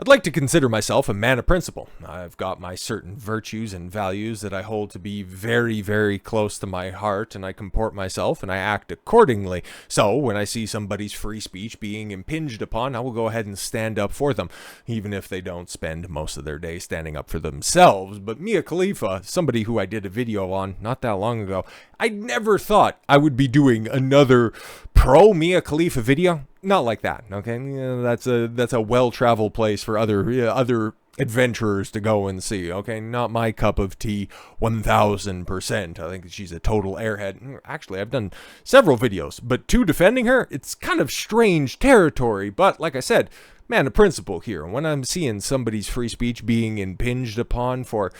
I'd like to consider myself a man of principle. I've got my certain virtues and values that I hold to be very, very close to my heart, and I comport myself and I act accordingly. So when I see somebody's free speech being impinged upon, I will go ahead and stand up for them, even if they don't spend most of their day standing up for themselves. But Mia Khalifa, somebody who I did a video on not that long ago, I never thought I would be doing another pro Mia Khalifa video. Not like that, okay? That's a well-traveled place for other adventurers to go and see, okay? Not my cup of tea, 1000%. I think she's a total airhead. Actually, I've done several videos, but to defending her, it's kind of strange territory. But like I said, man of principle here. When I'm seeing somebody's free speech being impinged upon for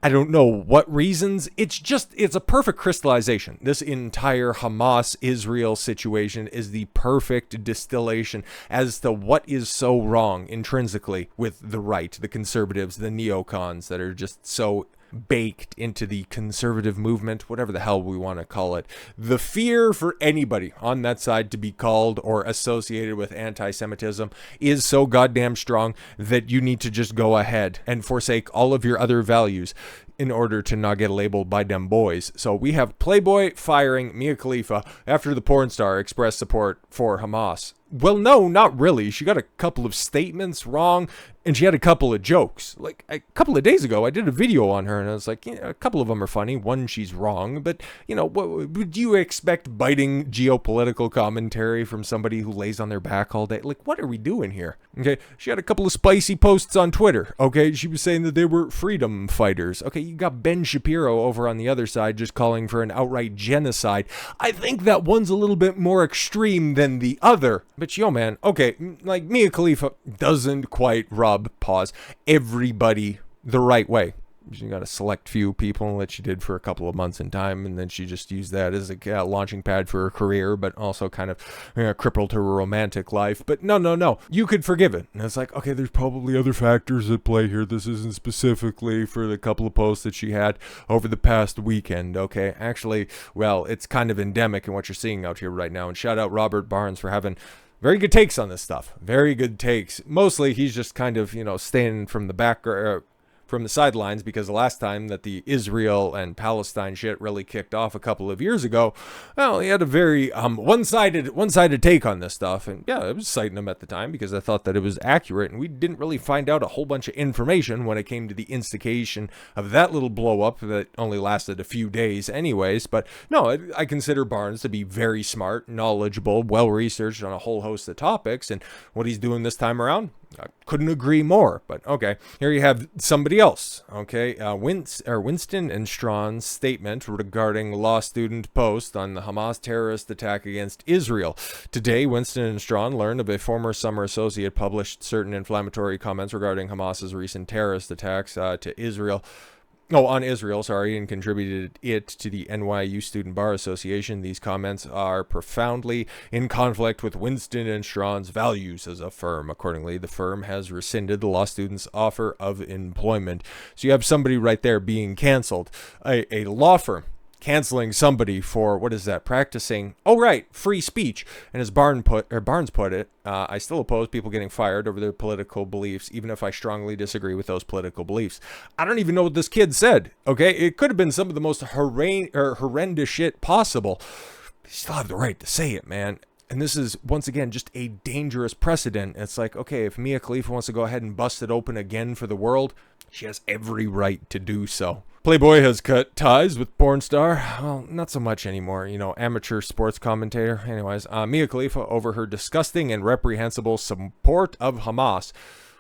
I don't know what reasons, it's a perfect crystallization. This entire Hamas-Israel situation is the perfect distillation as to what is so wrong intrinsically with the right, the conservatives, the neocons that are just so baked into the conservative movement, whatever the hell we want to call it. The fear for anybody on that side to be called or associated with anti-Semitism is so goddamn strong that you need to just go ahead and forsake all of your other values in order to not get labeled by them boys. So we have Playboy firing Mia Khalifa after the porn star expressed support for Hamas. Well, no, not really. She got a couple of statements wrong, and she had a couple of jokes. Like, a couple of days ago, I did a video on her, and I was like, a couple of them are funny. One, she's wrong, but, what would you expect biting geopolitical commentary from somebody who lays on their back all day? Like, what are we doing here? Okay, she had a couple of spicy posts on Twitter, okay? She was saying that they were freedom fighters. Okay, you got Ben Shapiro over on the other side just calling for an outright genocide. I think that one's a little bit more extreme than the other. But yo, man, okay, like Mia Khalifa doesn't quite rub, everybody the right way. She got a select few people that she did for a couple of months in time, and then she just used that as a launching pad for her career, but also kind of crippled her romantic life. But no, you could forgive it. And it's like, okay, there's probably other factors at play here. This isn't specifically for the couple of posts that she had over the past weekend, okay? Actually, well, it's kind of endemic in what you're seeing out here right now. And shout out Robert Barnes for having very good takes on this stuff. Very good takes. Mostly, he's just kind of, staying from the back from the sidelines, because the last time that the Israel and Palestine shit really kicked off a couple of years ago, well, he had a very one-sided take on this stuff, and yeah, I was citing him at the time because I thought that it was accurate, and we didn't really find out a whole bunch of information when it came to the instigation of that little blow-up that only lasted a few days anyways. But no, I consider Barnes to be very smart, knowledgeable, well-researched on a whole host of topics, and what he's doing this time around, I couldn't agree more. But okay, here you have somebody else. Okay, Winston and Strawn's statement regarding law student post on the Hamas terrorist attack against Israel. Today, Winston and Strawn learned of a former summer associate published certain inflammatory comments regarding Hamas's recent terrorist attacks on Israel, and contributed it to the NYU Student Bar Association. These comments are profoundly in conflict with Winston and Strawn's values as a firm. Accordingly, the firm has rescinded the law student's offer of employment. So you have somebody right there being canceled. A law firm canceling somebody for, what is that, practicing, free speech. And as Barnes put it, I still oppose people getting fired over their political beliefs, even if I strongly disagree with those political beliefs. I don't even know what this kid said, okay? It could have been some of the most horrendous shit possible. You still have the right to say it, man. And this is, once again, just a dangerous precedent. It's like, okay, if Mia Khalifa wants to go ahead and bust it open again for the world, she has every right to do so. Playboy has cut ties with porn star. Well, not so much anymore, amateur sports commentator. Anyways, Mia Khalifa over her disgusting and reprehensible support of Hamas.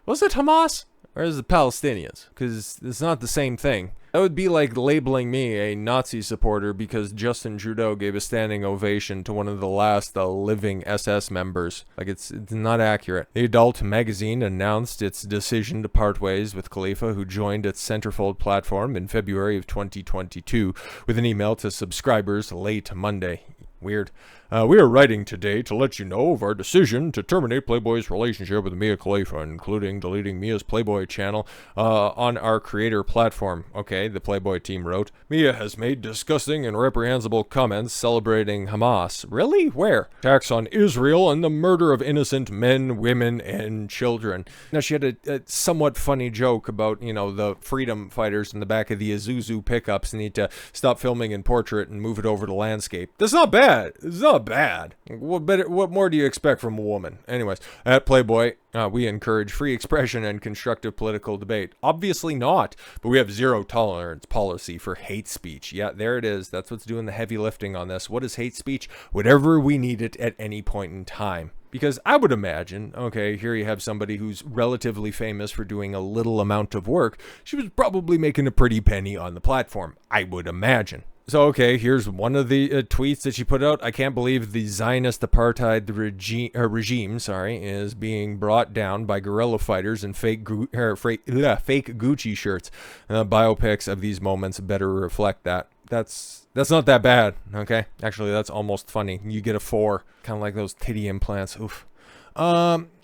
Was it Hamas? Or is it Palestinians? Because it's not the same thing. That would be like labeling me a Nazi supporter because Justin Trudeau gave a standing ovation to one of the last living SS members. Like, it's not accurate. The Adult magazine announced its decision to part ways with Khalifa, who joined its Centerfold platform in February of 2022 with an email to subscribers late Monday. Weird. We are writing today to let you know of our decision to terminate Playboy's relationship with Mia Khalifa, including deleting Mia's Playboy channel on our creator platform. Okay, the Playboy team wrote. Mia has made disgusting and reprehensible comments celebrating Hamas. Really? Where? Attacks on Israel and the murder of innocent men, women, and children. Now, she had a somewhat funny joke about, the freedom fighters in the back of the Isuzu pickups need to stop filming in portrait and move it over to landscape. That's not bad. It's not bad. What more do you expect from a woman? Anyways, at Playboy, we encourage free expression and constructive political debate. Obviously not, but we have zero tolerance policy for hate speech. Yeah, there it is. That's what's doing the heavy lifting on this. What is hate speech? Whatever we need it at any point in time. Because I would imagine, okay, here you have somebody who's relatively famous for doing a little amount of work. She was probably making a pretty penny on the platform, I would imagine. So, okay, here's one of the tweets that she put out. I can't believe the Zionist apartheid regime, is being brought down by guerrilla fighters and fake Gucci shirts. Biopics of these moments better reflect that. That's not that bad, okay? Actually, that's almost funny. You get a 4, kind of like those titty implants. Oof.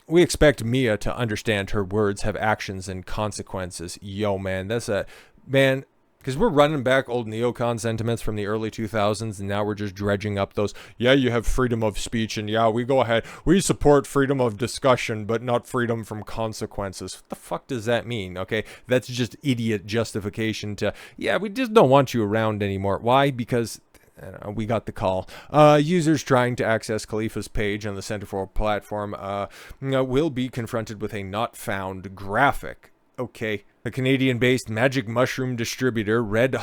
We expect Mia to understand her words have actions and consequences. Yo, man, because we're running back old neocon sentiments from the early 2000s, and now we're just dredging up those, yeah, you have freedom of speech, and yeah, we go ahead, we support freedom of discussion, but not freedom from consequences. What the fuck does that mean, okay? That's just idiot justification to, yeah, we just don't want you around anymore. Why? Because we got the call. Users trying to access Khalifa's page on the Centerfold platform will be confronted with a not found graphic. Okay. The Canadian-based magic mushroom distributor Red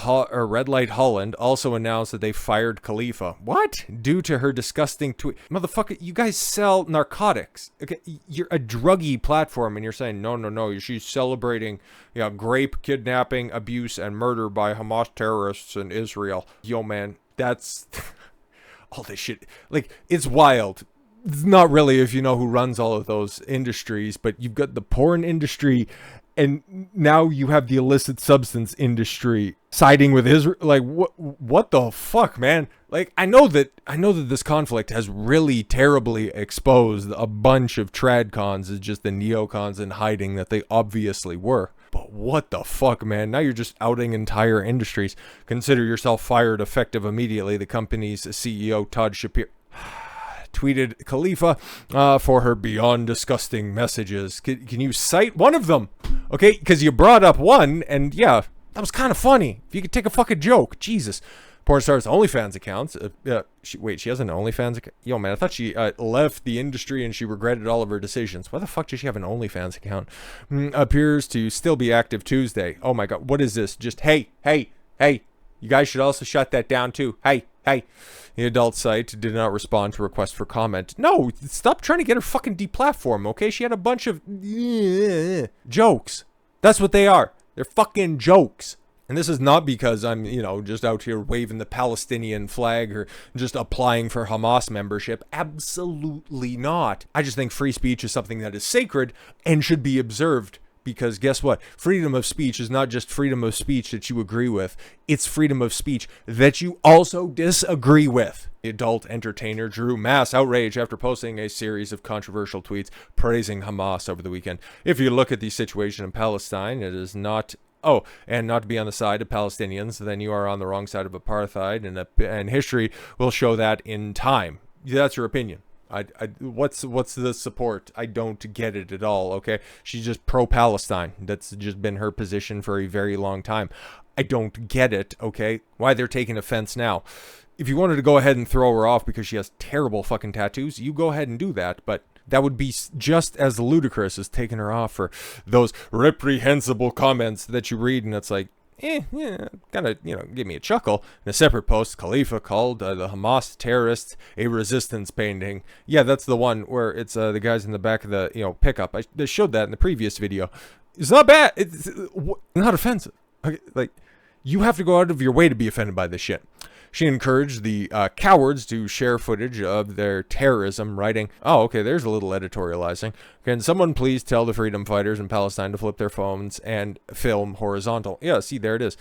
Light Holland also announced that they fired Khalifa. What? Due to her disgusting tweet. Motherfucker, you guys sell narcotics. Okay, you're a druggy platform, and you're saying, no, she's celebrating grape, kidnapping, abuse, and murder by Hamas terrorists in Israel. Yo, man, that's all this shit. Like, it's wild. It's not really if you know who runs all of those industries, but you've got the porn industry, and now you have the illicit substance industry siding with Israel. Like, what the fuck, man? Like, I know that this conflict has really terribly exposed a bunch of tradcons as just the neocons in hiding that they obviously were. But what the fuck, man? Now you're just outing entire industries. Consider yourself fired effective immediately. The company's CEO, Todd Shapiro, tweeted Khalifa for her beyond disgusting messages. Can you cite one of them? Okay, because you brought up one, and yeah, that was kind of funny. If you could take a fucking joke, Jesus. Porn star's OnlyFans accounts. She has an OnlyFans account? Yo, man, I thought she left the industry and she regretted all of her decisions. Why the fuck does she have an OnlyFans account? Appears to still be active Tuesday. Oh my god, what is this? Just, hey, you guys should also shut that down too. Hey. The adult site did not respond to requests for comment. No, stop trying to get her fucking deplatformed, okay? She had a bunch of jokes. That's what they are. They're fucking jokes. And this is not because I'm, just out here waving the Palestinian flag or just applying for Hamas membership. Absolutely not. I just think free speech is something that is sacred and should be observed. Because guess what? Freedom of speech is not just freedom of speech that you agree with. It's freedom of speech that you also disagree with. The adult entertainer drew mass outrage after posting a series of controversial tweets praising Hamas over the weekend. If you look at the situation in Palestine, it is not... Oh, and not to be on the side of Palestinians, then you are on the wrong side of apartheid, and history will show that in time. That's your opinion. What's the support? I don't get it at all, okay? She's just pro-Palestine. That's just been her position for a very long time. I don't get it, okay? Why they're taking offense now. If you wanted to go ahead and throw her off because she has terrible fucking tattoos, you go ahead and do that, but that would be just as ludicrous as taking her off for those reprehensible comments that you read, and it's like, yeah, kind of, give me a chuckle. In a separate post, Khalifa called the Hamas terrorists a resistance painting. Yeah, that's the one where it's the guys in the back of the, pickup. I showed that in the previous video. It's not bad. It's not offensive. Okay, like, you have to go out of your way to be offended by this shit. She encouraged the cowards to share footage of their terrorism, writing, oh, okay, there's a little editorializing. Can someone please tell the freedom fighters in Palestine to flip their phones and film horizontal? Yeah, see, there it is.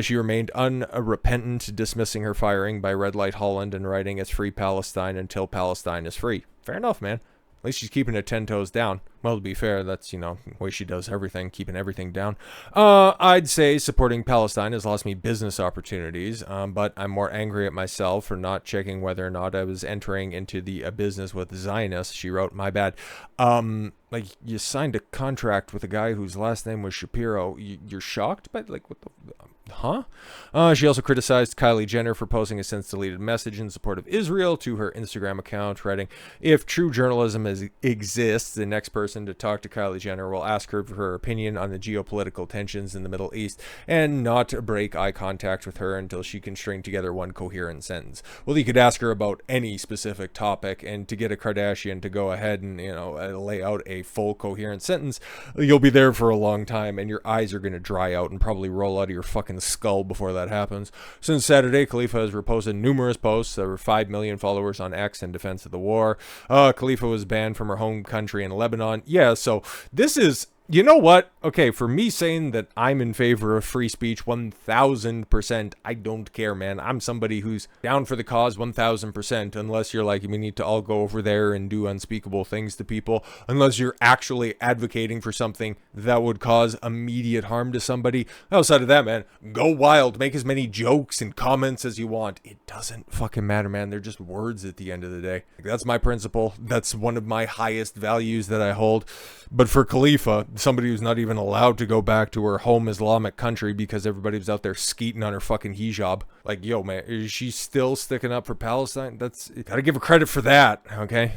She remained unrepentant, dismissing her firing by Red Light Holland and writing, it's free Palestine until Palestine is free. Fair enough, man. At least she's keeping it 10 toes down. Well, to be fair, that's, the way she does everything, keeping everything down. I'd say supporting Palestine has lost me business opportunities, but I'm more angry at myself for not checking whether or not I was entering into the business with Zionists. She wrote, my bad. Like, you signed a contract with a guy whose last name was Shapiro. You're shocked? But, like, what the... Huh? She also criticized Kylie Jenner for posting a since-deleted message in support of Israel to her Instagram account, writing, if true journalism exists, the next person to talk to Kylie Jenner will ask her for her opinion on the geopolitical tensions in the Middle East and not break eye contact with her until she can string together one coherent sentence. Well, you could ask her about any specific topic, and to get a Kardashian to go ahead and, lay out a full coherent sentence, you'll be there for a long time, and your eyes are going to dry out and probably roll out of your fucking skull before that happens. Since Saturday, Khalifa has reposted numerous posts. There were 5 million followers on X in defense of the war. Khalifa was banned from her home country in Lebanon. Yeah, so this is... You know what? Okay, for me saying that I'm in favor of free speech 1,000%, I don't care, man. I'm somebody who's down for the cause 1,000%, unless you're like, we need to all go over there and do unspeakable things to people, unless you're actually advocating for something that would cause immediate harm to somebody. Outside of that, man, go wild. Make as many jokes and comments as you want. It doesn't fucking matter, man. They're just words at the end of the day. That's my principle. That's one of my highest values that I hold. But for Khalifa, somebody who's not even allowed to go back to her home Islamic country because everybody was out there skeeting on her fucking hijab. Like, yo, man, is she still sticking up for Palestine? Gotta give her credit for that, okay?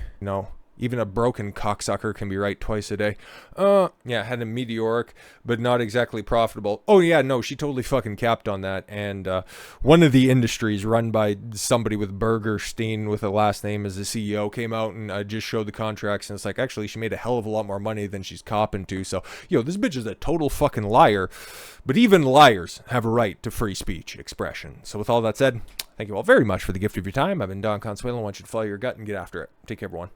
Even a broken cocksucker can be right twice a day. Yeah, had a meteoric, but not exactly profitable. Oh, yeah, no, she totally fucking capped on that. And one of the industries run by somebody with Burgerstein with a last name as the CEO came out and just showed the contracts. And it's like, actually, she made a hell of a lot more money than she's copping to. So, this bitch is a total fucking liar. But even liars have a right to free speech expression. So with all that said, thank you all very much for the gift of your time. I've been Don Consuelo. I want you to follow your gut and get after it. Take care, everyone.